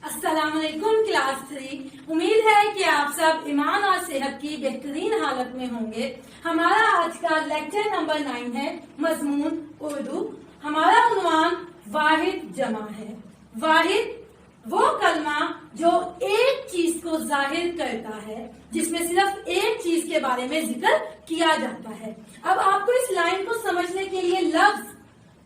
अस्सलाम वालेकुम क्लास 3। उम्मीद है कि आप सब ईमान और सेहत की बेहतरीन हालत में होंगे। हमारा आज का लेक्चर नंबर 9 है, मजमून उर्दू। हमारा उन्वान वाहिद जमा है। वाहिद वो कलमा जो एक चीज को जाहिर करता है, जिसमें सिर्फ एक चीज के बारे में जिक्र किया जाता है। अब आपको इस लाइन को समझने के लिए लफ्ज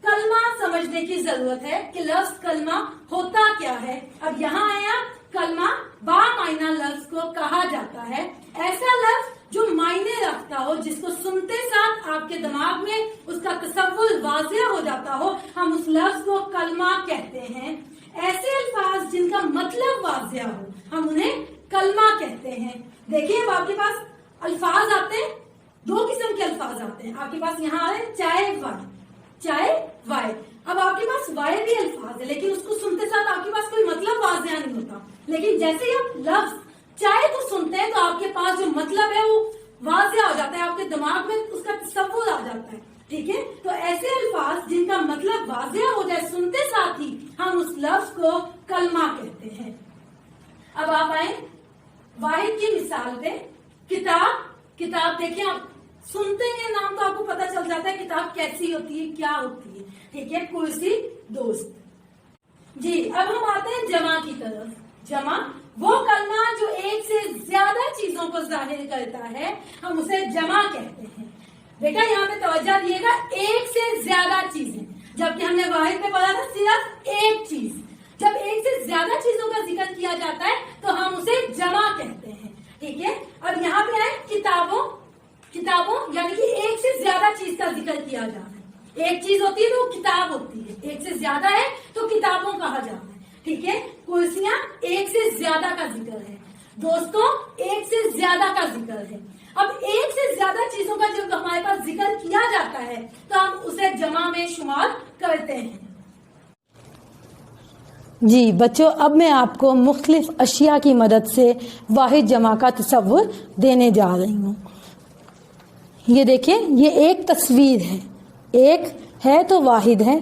कलमा समझने की जरूरत है कि लफ्ज कलमा होता क्या है। अब यहाँ आया कलमा बामायना लफ्ज को कहा जाता है। ऐसा लफ्ज जो मायने रखता हो, जिसको सुनते साथ आपके दिमाग में उसका तसव्वुर वाज़ेह हो जाता हो, हम उस लफ्ज को कलमा कहते हैं। ऐसे अल्फाज जिनका मतलब वाज़ेह हो, हम उन्हें कलमा कहते हैं। देखिए अब आपके पास अल्फाज आते हैं, दो किस्म के अल्फाज आते हैं। आपके पास यहाँ आ रहे चाय वाय। अब आपके पास वाय भी अल्फाज है, लेकिन उसको सुनते साथ आपके पास कोई मतलब वाज़ेह नहीं होता। लेकिन जैसे ही आप लफ्ज चाय को सुनते हैं तो आपके पास जो मतलब है वो वाज़ेह हो जाता है, आपके दिमाग में उसका तसव्वुर आ जाता है। ठीक है, तो ऐसे अल्फाज जिनका मतलब वाज़ेह हो जाए सुनते साथ ही, हम उस लफ्ज को कलमा कहते हैं। अब आप आए वाहिद की मिसाल पे। किताब देखिए, आप सुनते हैं नाम तो आपको पता चल जाता है किताब कैसी होती है, क्या होती है। ठीक है, कुर्सी, दोस्त। जी, अब हम आते हैं जमा की तरफ। जमा वो कलमा जो एक से ज्यादा चीजों को जाहिर करता है, हम उसे जमा कहते हैं। बेटा यहाँ पे तवज्जो दिएगा, एक से ज्यादा चीजें, जबकि हमने वाहिद में पढ़ा था सिर्फ एक चीज। जब एक से ज्यादा चीजों का जिक्र किया जाता है तो हम उसे जमा कहते हैं। ठीक है, अब यहाँ पे आए किताबों यानी कि एक से ज्यादा चीज का जिक्र किया जा रहा है। एक चीज होती है तो वो किताब होती है, एक से ज्यादा है तो किताबों कहा जाता है। ठीक है, कुर्सियां एक से ज्यादा का जिक्र है, दोस्तों एक से ज्यादा का जिक्र है। अब एक से ज्यादा चीजों का जब हमारे पास जिक्र किया जाता है तो हम उसे जमा में शुमार करते हैं। जी बच्चों, अब मैं आपको मुख्तलिफ अशिया की मदद से वाहिद जमा का तसव्वुर देने जा रही हूँ। ये देखिए, ये एक तस्वीर है, एक है तो वाहिद है,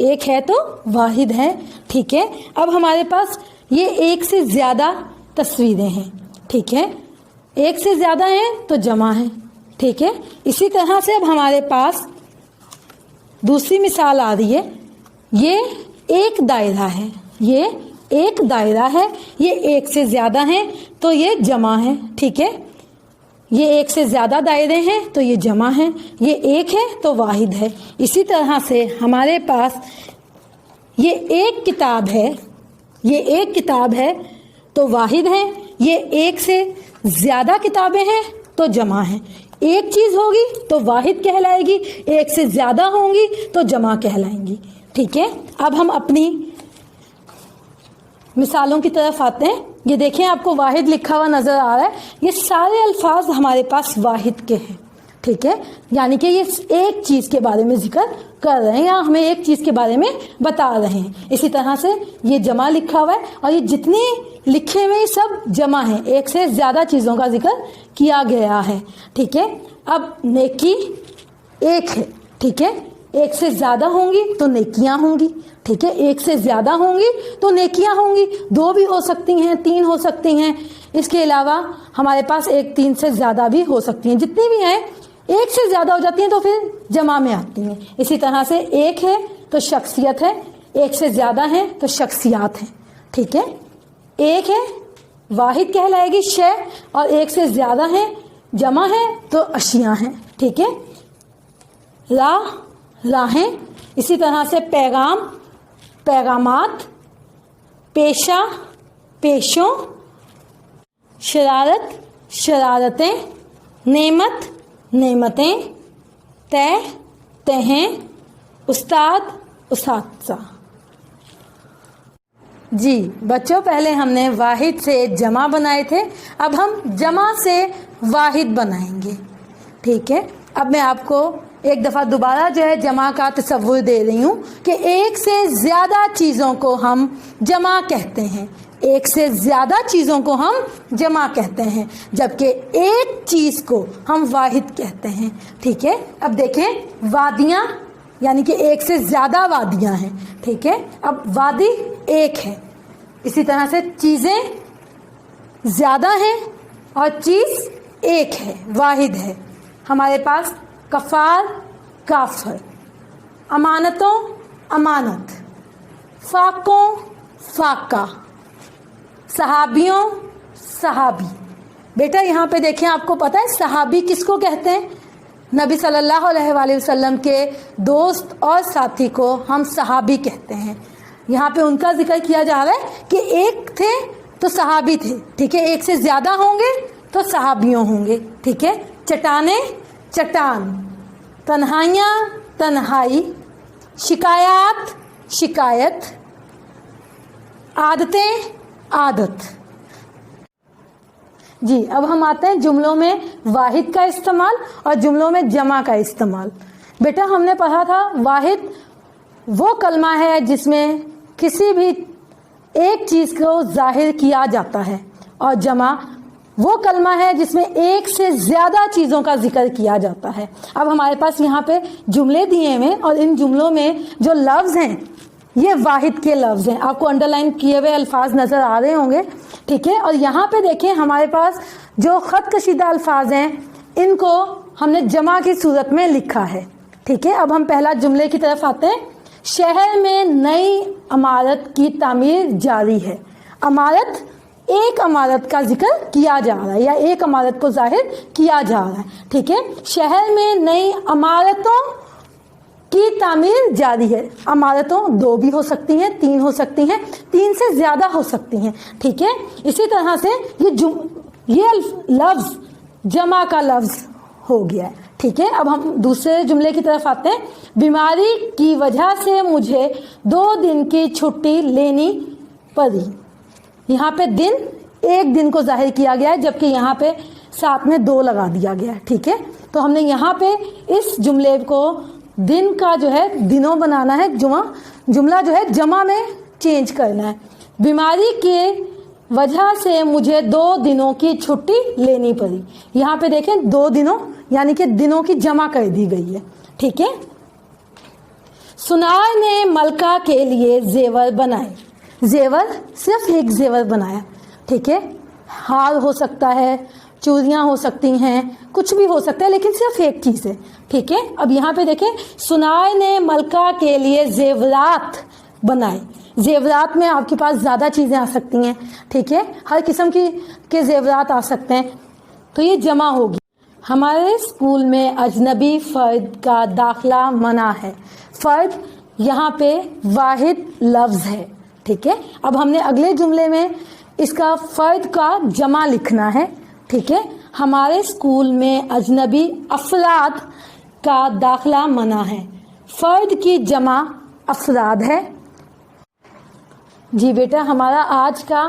एक है तो वाहिद है। ठीक है, अब हमारे पास ये एक से ज्यादा तस्वीरें हैं। ठीक है, एक से ज्यादा हैं तो जमा है। ठीक है, इसी तरह से अब हमारे पास दूसरी मिसाल आ रही है। ये एक दायरा है, ये एक दायरा है, ये एक से ज्यादा है तो ये जमा है। ठीक है, ये एक से ज्यादा दायरे हैं तो ये जमा है, ये एक है तो वाहिद है। इसी तरह से हमारे पास ये एक किताब है, ये एक किताब है तो वाहिद है। ये एक से ज्यादा किताबें हैं तो जमा है। एक चीज होगी तो वाहिद कहलाएगी, एक से ज्यादा होंगी तो जमा कहलाएंगी। ठीक है, अब हम अपनी मिसालों की तरफ आते हैं। ये देखें, आपको वाहिद लिखा हुआ नजर आ रहा है। ये सारे अल्फाज हमारे पास वाहिद के हैं। ठीक है, यानी कि ये एक चीज के बारे में जिक्र कर रहे हैं या हमें एक चीज के बारे में बता रहे हैं। इसी तरह से ये जमा लिखा हुआ है और ये जितने लिखे हुए सब जमा है, एक से ज्यादा चीजों का जिक्र किया गया है। ठीक है, अब नेकी एक है। ठीक है, एक से ज्यादा होंगी तो नेकियां होंगी। ठीक है, एक से ज्यादा होंगी तो नेकियां होंगी। दो भी हो सकती हैं, तीन हो सकती हैं। इसके अलावा हमारे पास एक तीन से ज्यादा भी हो सकती हैं। जितनी भी हैं एक से ज्यादा हो जाती हैं तो फिर जमा में आती हैं। इसी तरह से एक है तो शख्सियत है, एक से ज्यादा है तो शख्सियात है। ठीक है, एक है वाहिद कहलाएगी शय, और एक से ज्यादा है जमा है तो अशिया है। ठीक है, राहें, इसी तरह से पैगाम, पैगामात, पेशा, पेशों, शरारत, शरारतें, नेमत, नेमतें, तय, तहें, उस्ताद, उसात्ज़ा। जी बच्चों, पहले हमने वाहिद से जमा बनाए थे, अब हम जमा से वाहिद बनाएंगे। ठीक है, अब मैं आपको एक दफा दोबारा जो है जमा का तसव्वुर दे रही हूँ कि एक से ज्यादा चीजों को हम जमा कहते हैं। एक से ज्यादा चीजों को हम जमा कहते हैं, जबकि एक चीज को हम वाहिद कहते हैं। ठीक है, अब देखें, वादियां यानी कि एक से ज्यादा वादियां हैं। ठीक है, अब वादी एक है, इसी तरह से चीजें ज्यादा हैं और चीज एक है, वाहिद है। हमारे पास कफार, काफर, अमानतों, अमानत, फाकों, फाका, सहाबियों, सहाबी। बेटा यहाँ पे देखें, आपको पता है सहाबी किसको कहते हैं? नबी सल्लल्लाहु अलैहि वसल्लम के दोस्त और साथी को हम सहाबी कहते हैं। यहाँ पे उनका जिक्र किया जा रहा है कि एक थे तो सहाबी थे, ठीक है, एक से ज्यादा होंगे तो सहाबियों होंगे, ठीक है। चट्टाने, चट्टान, तन्हाइयाँ, तन्हाई, शिकायत, शिकायत, आदतें, आदत। जी, अब हम आते हैं जुमलों में वाहिद का इस्तेमाल और जुमलों में जमा का इस्तेमाल। बेटा हमने पढ़ा था वाहिद वो कलमा है जिसमें किसी भी एक चीज को जाहिर किया जाता है, और जमा वो कलमा है जिसमें एक से ज्यादा चीजों का जिक्र किया जाता है। अब हमारे पास यहाँ पे जुमले दिए हुए और इन जुमलों में जो लफ्ज हैं ये वाहिद के लफ्ज हैं। आपको अंडरलाइन किए हुए अल्फाज नजर आ रहे होंगे, ठीक है। और यहाँ पे देखें हमारे पास जो खत कशीदा अल्फाज हैं इनको हमने जमा की सूरत में लिखा है, ठीक है। अब हम पहला जुमले की तरफ आते हैं। शहर में नई इमारत की तामीर जारी है। इमारत, एक इमारत का जिक्र किया जा रहा है या एक इमारत को जाहिर किया जा रहा है, ठीक है। शहर में नई इमारतों की तामीर जारी है। इमारतों दो भी हो सकती हैं, तीन हो सकती हैं, तीन से ज्यादा हो सकती हैं, ठीक है। इसी तरह से ये लफ्ज जमा का लफ्ज हो गया है, ठीक है। अब हम दूसरे जुमले की तरफ आते हैं। बीमारी की वजह से मुझे 2 दिन की छुट्टी लेनी पड़ी। यहाँ पे दिन, एक दिन को जाहिर किया गया है, जबकि यहाँ पे साथ में 2 लगा दिया गया है, ठीक है। तो हमने यहाँ पे इस जुमले को दिन का जो है दिनों बनाना है, जुमला जो है जमा में चेंज करना है। बीमारी के वजह से मुझे 2 दिनों की छुट्टी लेनी पड़ी। यहाँ पे देखें 2 दिनों यानी कि दिनों की जमा कर दी गई है, ठीक है। सुनार ने मलका के लिए जेवर बनाए। जेवर सिर्फ एक जेवर बनाया, ठीक है। हार हो सकता है, चूड़ियां हो सकती हैं, कुछ भी हो सकता है, लेकिन सिर्फ एक चीज है, ठीक है। अब यहाँ पे देखें सुनार ने मलका के लिए जेवरात बनाए। जेवरात में आपके पास ज्यादा चीजें आ सकती हैं, ठीक है, हर किस्म के जेवरात आ सकते हैं, तो ये जमा होगी। हमारे स्कूल में अजनबी फर्द का दाखिला मना है। फर्द यहाँ पे वाहिद लफ्ज है, ठीक है। अब हमने अगले जुमले में इसका फर्द का जमा लिखना है, ठीक है। हमारे स्कूल में अजनबी अफराद का दाखिला मना है। फर्द की जमा अफराद है। जी बेटा, हमारा आज का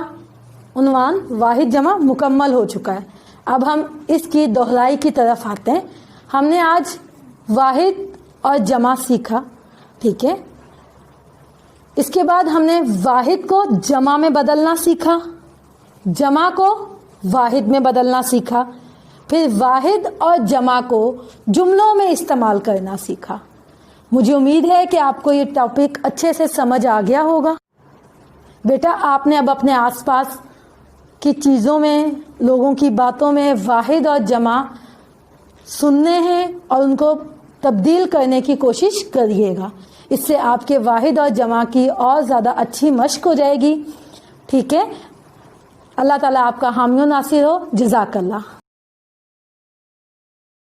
उन्वान वाहिद जमा मुकम्मल हो चुका है। अब हम इसकी दोहराई की तरफ आते हैं। हमने आज वाहिद और जमा सीखा, ठीक है। इसके बाद हमने वाहिद को जमा में बदलना सीखा, जमा को वाहिद में बदलना सीखा, फिर वाहिद और जमा को जुमलों में इस्तेमाल करना सीखा। मुझे उम्मीद है कि आपको ये टॉपिक अच्छे से समझ आ गया होगा। बेटा आपने अब अपने आसपास की चीज़ों में, लोगों की बातों में वाहिद और जमा सुनने हैं और उनको तब्दील करने की कोशिश करिएगा। इससे आपके वाहिद और जमा की और ज़्यादा अच्छी मश्क हो जाएगी, ठीक है। अल्लाह ताला आपका हामी नासिर हो। जज़ाकल्लाह।